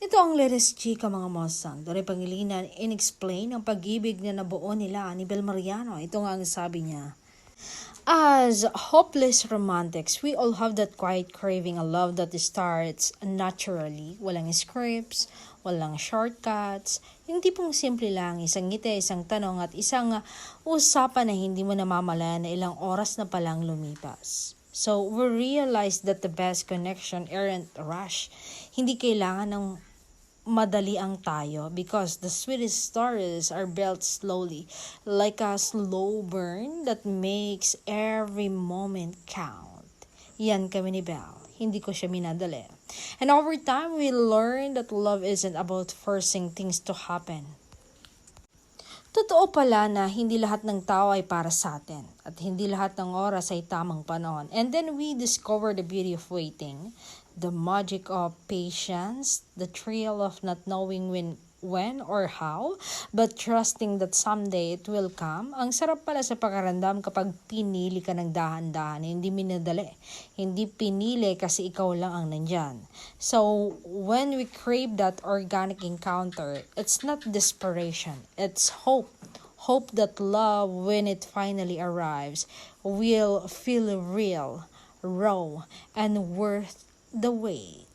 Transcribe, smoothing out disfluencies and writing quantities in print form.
Ito ang latest chika mga mosang. Doon ay pangilinan in-explain ang pag-ibig na nabuo nila ni Bel Mariano. Ito nga ang sabi niya. As hopeless romantics, we all have that quiet craving, a love that starts naturally. Walang scripts, walang shortcuts. Yung tipong simple lang, isang ngiti, isang tanong at isang usapan na hindi mo namamalayan na ilang oras na palang lumipas. So, we realize that the best connection aren't rush. Hindi kailangan ng madali ang tayo because the sweetest stories are built slowly, like a slow burn that makes every moment count. Yan kami ni Belle. Hindi ko siya minadali. And over time, we learn that love isn't about forcing things to happen. Totoo pala na hindi lahat ng tao ay para sa atin at hindi lahat ng oras ay tamang panahon. And then we discover the beauty of waiting, the magic of patience, the thrill of not knowing when or how, but trusting that someday it will come. Ang sarap pala sa pakaramdam kapag pinili ka ng dahan-dahan, hindi minadali. Hindi pinili kasi ikaw lang ang nandyan. So, when we crave that organic encounter, it's not desperation, it's hope. Hope that love, when it finally arrives, will feel real, raw, and worth the wait.